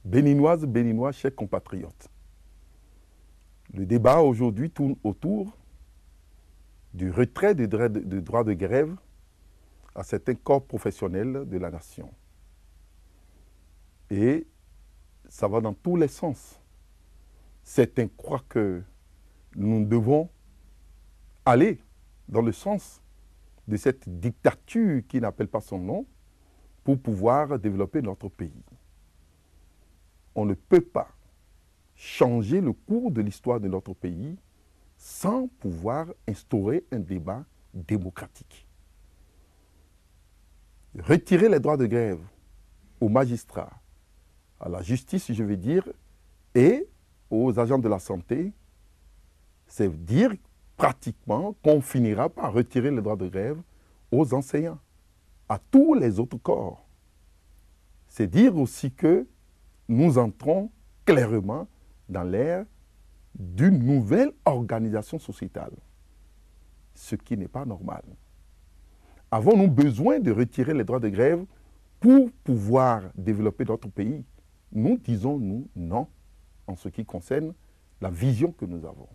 Béninoises, Béninois, chers compatriotes, le débat aujourd'hui tourne autour du retrait du droit de grève à certains corps professionnels de la nation. Et ça va dans tous les sens. Certains croient que nous devons aller dans le sens de cette dictature qui n'appelle pas son nom pour pouvoir développer notre pays. On ne peut pas changer le cours de l'histoire de notre pays sans pouvoir instaurer un débat démocratique. Retirer les droits de grève aux magistrats, à la justice, je veux dire, et aux agents de la santé, c'est dire pratiquement qu'on finira par retirer les droits de grève aux enseignants, à tous les autres corps. C'est dire aussi que nous entrons clairement dans l'ère d'une nouvelle organisation sociétale, ce qui n'est pas normal. Avons-nous besoin de retirer les droits de grève pour pouvoir développer notre pays? Nous disons, nous, non, en ce qui concerne la vision que nous avons.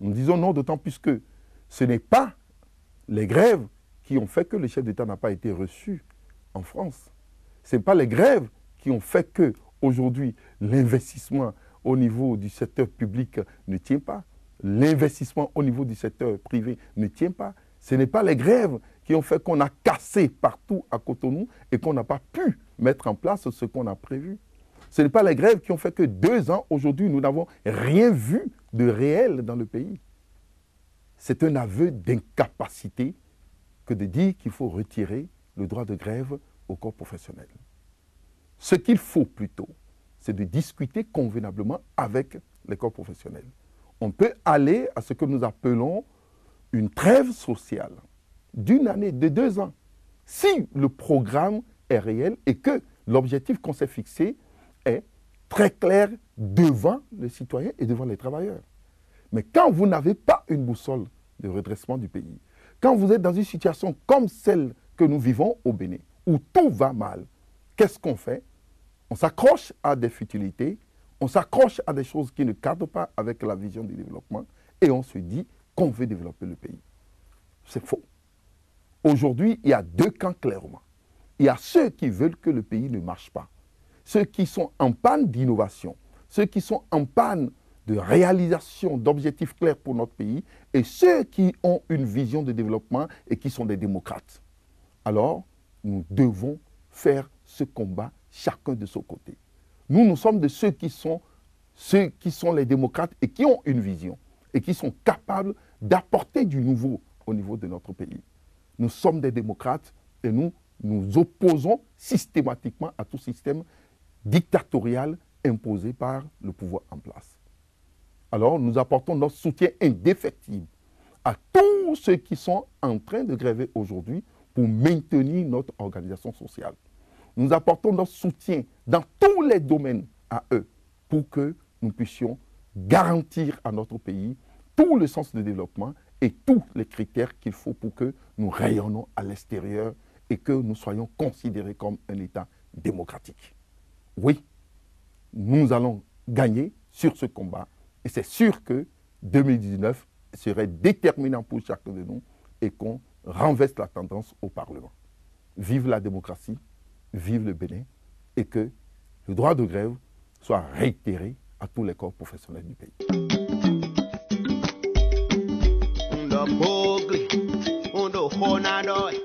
Nous disons non, d'autant plus que ce n'est pas les grèves qui ont fait que le chef d'État n'a pas été reçu en France. Ce n'est pas les grèves qui ont fait que aujourd'hui l'investissement au niveau du secteur public ne tient pas. L'investissement au niveau du secteur privé ne tient pas. Ce n'est pas les grèves qui ont fait qu'on a cassé partout à Cotonou et qu'on n'a pas pu mettre en place ce qu'on a prévu. Ce n'est pas les grèves qui ont fait que 2 ans, aujourd'hui, nous n'avons rien vu de réel dans le pays. C'est un aveu d'incapacité que de dire qu'il faut retirer le droit de grève au corps professionnel. Ce qu'il faut plutôt, c'est de discuter convenablement avec les corps professionnels. On peut aller à ce que nous appelons une trêve sociale d'1 année, de 2 ans, si le programme est réel et que l'objectif qu'on s'est fixé est très clair devant les citoyens et devant les travailleurs. Mais quand vous n'avez pas une boussole de redressement du pays, quand vous êtes dans une situation comme celle que nous vivons au Bénin, où tout va mal, qu'est-ce qu'on fait? On s'accroche à des futilités, on s'accroche à des choses qui ne cadrent pas avec la vision du développement et on se dit qu'on veut développer le pays. C'est faux. Aujourd'hui, il y a 2 camps clairement. Il y a ceux qui veulent que le pays ne marche pas, ceux qui sont en panne d'innovation, ceux qui sont en panne de réalisation d'objectifs clairs pour notre pays et ceux qui ont une vision de développement et qui sont des démocrates. Alors, nous devons faire ce combat chacun de son côté. Nous sommes de ceux qui sont les démocrates et qui ont une vision et qui sont capables d'apporter du nouveau au niveau de notre pays. Nous sommes des démocrates et nous nous opposons systématiquement à tout système dictatorial imposé par le pouvoir en place. Alors, nous apportons notre soutien indéfectible à tous ceux qui sont en train de gréver aujourd'hui pour maintenir notre organisation sociale. Nous apportons notre soutien dans tous les domaines à eux pour que nous puissions garantir à notre pays tout le sens de développement et tous les critères qu'il faut pour que nous rayonnons à l'extérieur et que nous soyons considérés comme un État démocratique. Oui, nous allons gagner sur ce combat et c'est sûr que 2019 serait déterminant pour chacun de nous et qu'on renverse la tendance au Parlement. Vive la démocratie, vive le Bénin et que le droit de grève soit réitéré à tous les corps professionnels du pays. On the